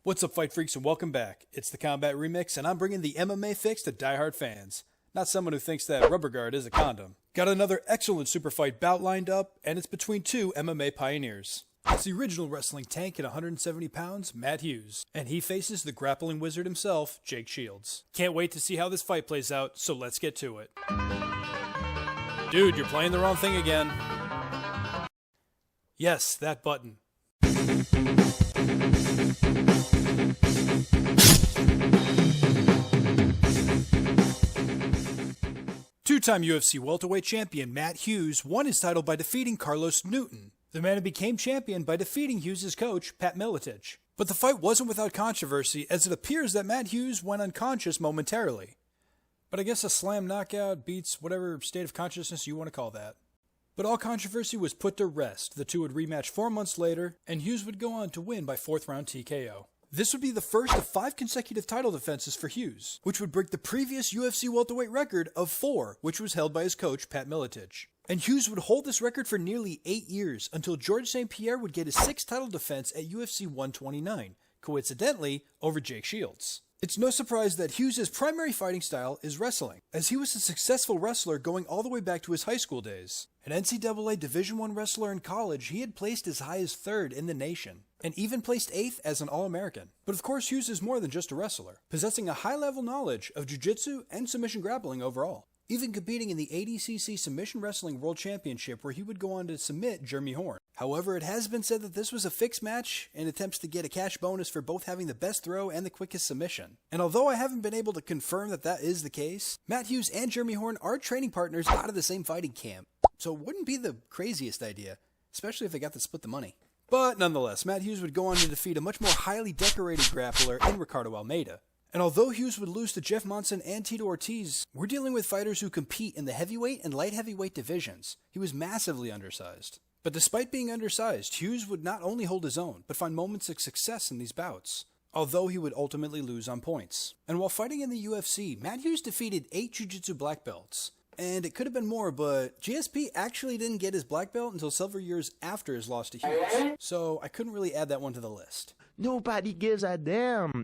What's up, Fight Freaks, and welcome back. It's the Combat Remix, and I'm bringing the MMA fix to diehard fans. Not someone who thinks that rubber guard is a condom. Got another excellent SuperFight bout lined up, and it's between two MMA pioneers. It's the original wrestling tank at 170 pounds, Matt Hughes, and he faces the grappling wizard himself, Jake Shields. Can't wait to see how this fight plays out, so let's get to it. Dude, you're playing the wrong thing again. Yes, that button. Two-time UFC welterweight champion Matt Hughes won his title by defeating Carlos Newton, the man who became champion by defeating Hughes' coach, Pat Miletich. But the fight wasn't without controversy, as it appears that Matt Hughes went unconscious momentarily. But I guess a slam knockout beats whatever state of consciousness you want to call that. But all controversy was put to rest. The two would rematch 4 months later, and Hughes would go on to win by 4th round TKO. This would be the first of 5 consecutive title defenses for Hughes, which would break the previous UFC welterweight record of 4, which was held by his coach, Pat Miletich. And Hughes would hold this record for nearly 8 years, until Georges St-Pierre would get his 6th title defense at UFC 129, coincidentally over Jake Shields. It's no surprise that Hughes' primary fighting style is wrestling, as he was a successful wrestler going all the way back to his high school days. An NCAA Division I wrestler in college, he had placed as high as 3rd in the nation, and even placed 8th as an All-American. But of course, Hughes is more than just a wrestler, possessing a high-level knowledge of Jiu-Jitsu and submission grappling overall, even competing in the ADCC Submission Wrestling World Championship, where he would go on to submit Jeremy Horn. However, it has been said that this was a fixed match in attempts to get a cash bonus for both having the best throw and the quickest submission. And although I haven't been able to confirm that that is the case, Matt Hughes and Jeremy Horn are training partners out of the same fighting camp, so it wouldn't be the craziest idea, especially if they got to split the money. But nonetheless, Matt Hughes would go on to defeat a much more highly decorated grappler in Ricardo Almeida. And although Hughes would lose to Jeff Monson and Tito Ortiz, we're dealing with fighters who compete in the heavyweight and light heavyweight divisions. He was massively undersized. But despite being undersized, Hughes would not only hold his own, but find moments of success in these bouts, although he would ultimately lose on points. And while fighting in the UFC, Matt Hughes defeated 8 Jiu-Jitsu black belts. And it could have been more, but GSP actually didn't get his black belt until several years after his loss to Hughes, so I couldn't really add that one to the list. Nobody gives a damn.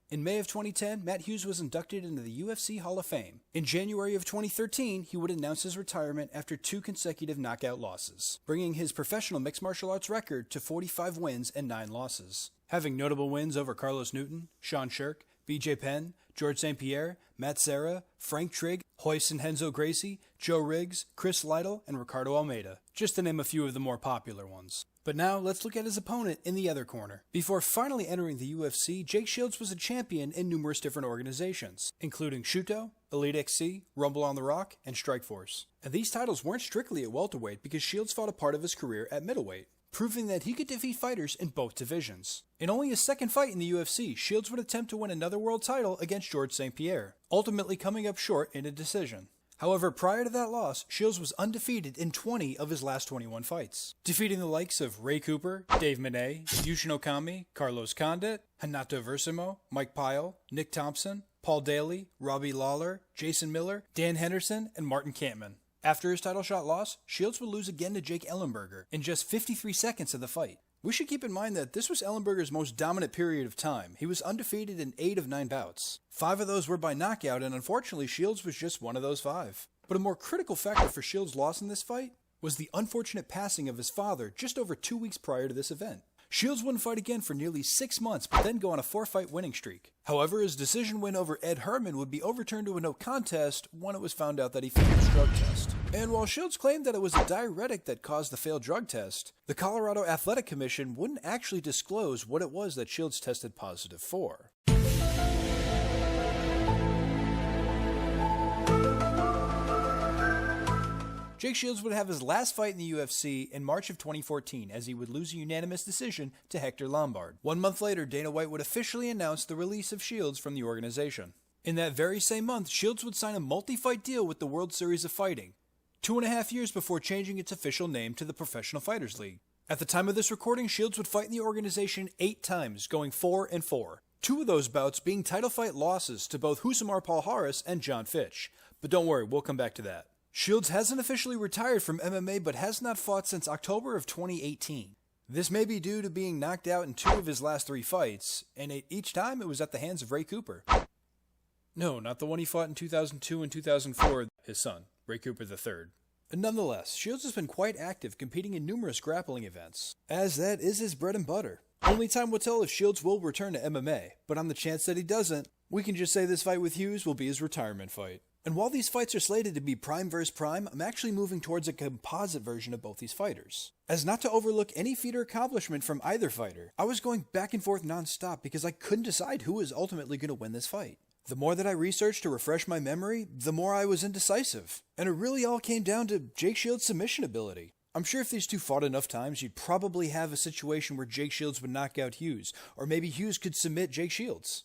In May of 2010, Matt Hughes was inducted into the UFC Hall of Fame. In January of 2013, he would announce his retirement after 2 consecutive knockout losses, bringing his professional mixed martial arts record to 45 wins and 9 losses. Having notable wins over Carlos Newton, Sean Shirk, BJ Penn, Georges St-Pierre, Matt Serra, Frank Trigg, Royce and Renzo Gracie, Joe Riggs, Chris Lytle, and Ricardo Almeida, just to name a few of the more popular ones. But now, let's look at his opponent in the other corner. Before finally entering the UFC, Jake Shields was a champion in numerous different organizations, including Shuto, Elite XC, Rumble on the Rock, and Strikeforce. And these titles weren't strictly at welterweight because Shields fought a part of his career at middleweight, proving that he could defeat fighters in both divisions. In only his 2nd fight in the UFC, Shields would attempt to win another world title against Georges St-Pierre, ultimately coming up short in a decision. However, prior to that loss, Shields was undefeated in 20 of his last 21 fights, defeating the likes of Ray Cooper, Dave Monet, Yushin Okami, Carlos Condit, Hanato Versimo, Mike Pyle, Nick Thompson, Paul Daly, Robbie Lawler, Jason Miller, Dan Henderson, and Martin Kampmann. After his title shot loss, Shields would lose again to Jake Ellenberger in just 53 seconds of the fight. We should keep in mind that this was Ellenberger's most dominant period of time. He was undefeated in 8 of 9 bouts. 5 of those were by knockout, and unfortunately Shields was just one of those 5. But a more critical factor for Shields' loss in this fight was the unfortunate passing of his father just over 2 weeks prior to this event. Shields wouldn't fight again for nearly 6 months, but then go on a 4-fight winning streak. However, his decision win over Ed Herman would be overturned to a no contest when it was found out that he failed his drug test. And while Shields claimed that it was a diuretic that caused the failed drug test, the Colorado Athletic Commission wouldn't actually disclose what it was that Shields tested positive for. Jake Shields would have his last fight in the UFC in March of 2014, as he would lose a unanimous decision to Hector Lombard. 1 month later, Dana White would officially announce the release of Shields from the organization. In that very same month, Shields would sign a multi-fight deal with the World Series of Fighting, 2.5 years before changing its official name to the Professional Fighters League. At the time of this recording, Shields would fight in the organization 8 times, going 4-4. 2 of those bouts being title fight losses to both Husamar Palhares and John Fitch. But don't worry, we'll come back to that. Shields hasn't officially retired from MMA, but has not fought since October of 2018. This may be due to being knocked out in 2 of his last 3 fights, and each time it was at the hands of Ray Cooper. No, not the one he fought in 2002 and 2004, his son, Ray Cooper III. Nonetheless, Shields has been quite active competing in numerous grappling events, as that is his bread and butter. Only time will tell if Shields will return to MMA, but on the chance that he doesn't, we can just say this fight with Hughes will be his retirement fight. And while these fights are slated to be prime versus prime, I'm actually moving towards a composite version of both these fighters. As not to overlook any feat or accomplishment from either fighter, I was going back and forth non-stop because I couldn't decide who was ultimately going to win this fight. The more that I researched to refresh my memory, the more I was indecisive. And it really all came down to Jake Shields' submission ability. I'm sure if these two fought enough times, you'd probably have a situation where Jake Shields would knock out Hughes, or maybe Hughes could submit Jake Shields.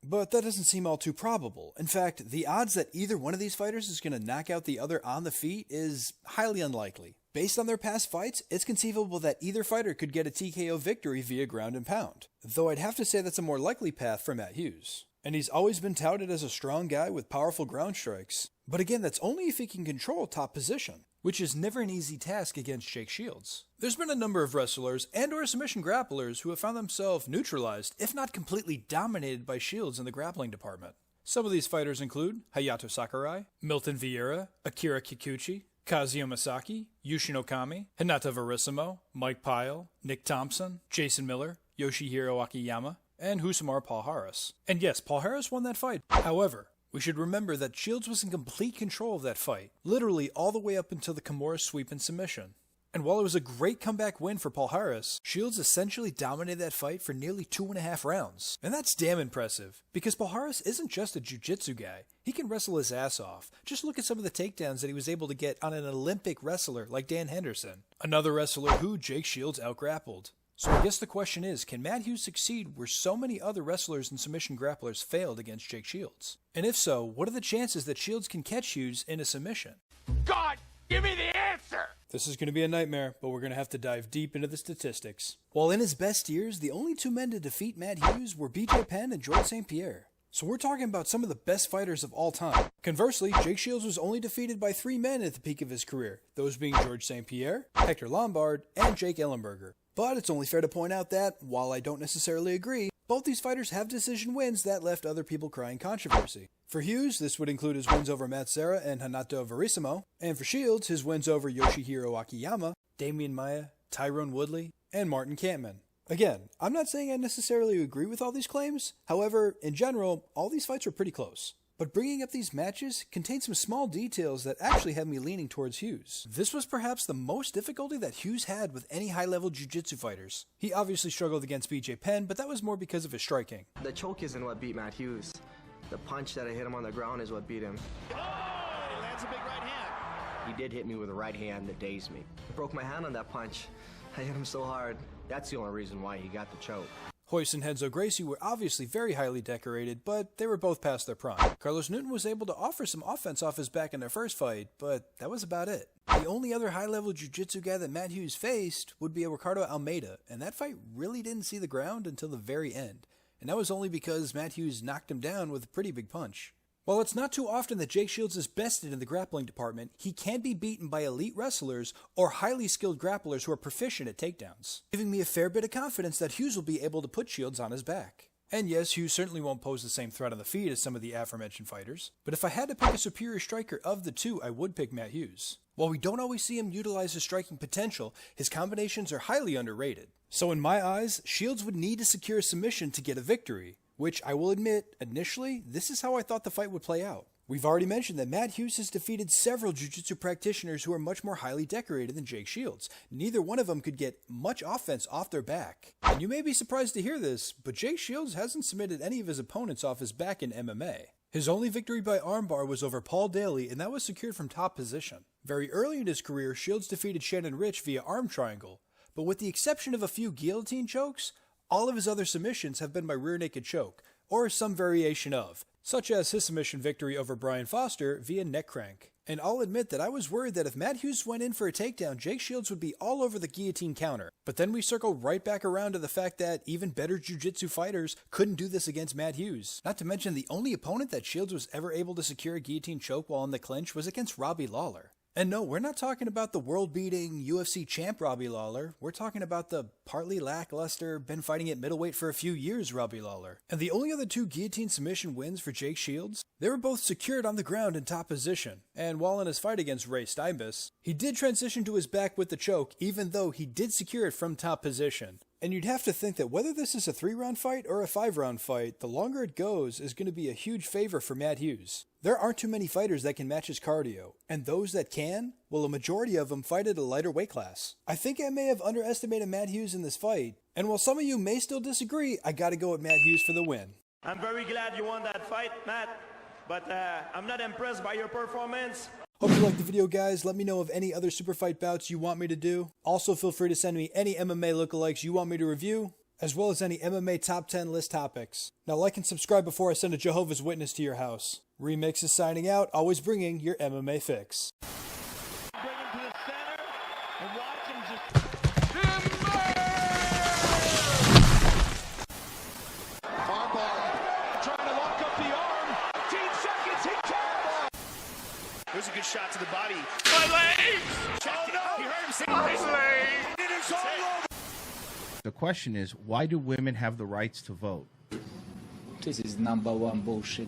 But that doesn't seem all too probable. In fact, the odds that either one of these fighters is going to knock out the other on the feet is highly unlikely. Based on their past fights, it's conceivable that either fighter could get a TKO victory via ground and pound, though I'd have to say that's a more likely path for Matt Hughes. And he's always been touted as a strong guy with powerful ground strikes. But again, that's only if he can control top position, which is never an easy task against Jake Shields. There's been a number of wrestlers and/or submission grapplers who have found themselves neutralized, if not completely dominated by Shields in the grappling department. Some of these fighters include Hayato Sakurai, Milton Vieira, Akira Kikuchi, Kazuya Masaki, Yushin Okami, Hinata Verissimo, Mike Pyle, Nick Thompson, Jason Miller, Yoshihiro Akiyama, and Husamar Paul Harris. And yes, Paul Harris won that fight. However, we should remember that Shields was in complete control of that fight, literally all the way up until the Kimura sweep and submission. And while it was a great comeback win for Paul Harris, Shields essentially dominated that fight for nearly 2.5 rounds. And that's damn impressive, because Paul Harris isn't just a jiu-jitsu guy. He can wrestle his ass off. Just look at some of the takedowns that he was able to get on an Olympic wrestler like Dan Henderson, another wrestler who Jake Shields outgrappled. So I guess the question is, can Matt Hughes succeed where so many other wrestlers and submission grapplers failed against Jake Shields? And if so, what are the chances that Shields can catch Hughes in a submission? God, give me the answer! This is going to be a nightmare, but we're going to have to dive deep into the statistics. While in his best years, the only two men to defeat Matt Hughes were BJ Penn and George St. Pierre. So we're talking about some of the best fighters of all time. Conversely, Jake Shields was only defeated by 3 men at the peak of his career, those being George St. Pierre, Hector Lombard, and Jake Ellenberger. But it's only fair to point out that, while I don't necessarily agree, both these fighters have decision wins that left other people crying controversy. For Hughes, this would include his wins over Matt Serra and Hanato Verissimo, and for Shields, his wins over Yoshihiro Akiyama, Damian Maia, Tyrone Woodley, and Martin Kampmann. Again, I'm not saying I necessarily agree with all these claims, however, in general, all these fights were pretty close. But bringing up these matches contained some small details that actually had me leaning towards Hughes. This was perhaps the most difficulty that Hughes had with any high-level jiu-jitsu fighters. He obviously struggled against BJ Penn, but that was more because of his striking. The choke isn't what beat Matt Hughes. The punch that I hit him on the ground is what beat him. Oh, he lands a big right hand. He did hit me with a right hand that dazed me. I broke my hand on that punch. I hit him so hard. That's the only reason why he got the choke. Royce and Renzo Gracie were obviously very highly decorated, but they were both past their prime. Carlos Newton was able to offer some offense off his back in their first fight, but that was about it. The only other high-level jiu-jitsu guy that Matt Hughes faced would be a Ricardo Almeida, and that fight really didn't see the ground until the very end. And that was only because Matt Hughes knocked him down with a pretty big punch. While it's not too often that Jake Shields is bested in the grappling department, he can be beaten by elite wrestlers or highly skilled grapplers who are proficient at takedowns, giving me a fair bit of confidence that Hughes will be able to put Shields on his back. And yes, Hughes certainly won't pose the same threat on the feet as some of the aforementioned fighters, but if I had to pick a superior striker of the two, I would pick Matt Hughes. While we don't always see him utilize his striking potential, his combinations are highly underrated. So in my eyes, Shields would need to secure a submission to get a victory, which I will admit, initially, this is how I thought the fight would play out. We've already mentioned that Matt Hughes has defeated several jiu-jitsu practitioners who are much more highly decorated than Jake Shields. Neither one of them could get much offense off their back. And you may be surprised to hear this, but Jake Shields hasn't submitted any of his opponents off his back in MMA. His only victory by armbar was over Paul Daly, and that was secured from top position. Very early in his career, Shields defeated Shannon Rich via arm triangle, but with the exception of a few guillotine chokes, all of his other submissions have been by rear naked choke, or some variation of, such as his submission victory over Brian Foster via neck crank. And I'll admit that I was worried that if Matt Hughes went in for a takedown, Jake Shields would be all over the guillotine counter. But then we circle right back around to the fact that even better jiu-jitsu fighters couldn't do this against Matt Hughes. Not to mention the only opponent that Shields was ever able to secure a guillotine choke while in the clinch was against Robbie Lawler. And no, we're not talking about the world-beating UFC champ Robbie Lawler. We're talking about the partly lackluster, been fighting at middleweight for a few years Robbie Lawler. And the only other 2 guillotine submission wins for Jake Shields, they were both secured on the ground in top position. And while in his fight against Ray Steinbus, he did transition to his back with the choke, even though he did secure it from top position. And you'd have to think that whether this is a 3-round fight or a 5-round fight, the longer it goes is going to be a huge favor for Matt Hughes. There aren't too many fighters that can match his cardio, and those that can, well, a majority of them fight at a lighter weight class. I think I may have underestimated Matt Hughes in this fight, and while some of you may still disagree, I gotta go with Matt Hughes for the win. I'm very glad you won that fight, Matt, but I'm not impressed by your performance. Hope you liked the video, guys. Let me know of any other SuperFight bouts you want me to do. Also, feel free to send me any MMA lookalikes you want me to review, as well as any MMA top 10 list topics. Now, like and subscribe before I send a Jehovah's Witness to your house. Remix is signing out, always bringing your MMA fix. Bring him to the center and watch him just... Armbar trying to lock up the arm. 15 seconds, he can't. There's a good shot to the body. My legs! Oh no! He heard him say my legs! It is all over! The question is, why do women have the rights to vote? This is number 1 bullshit.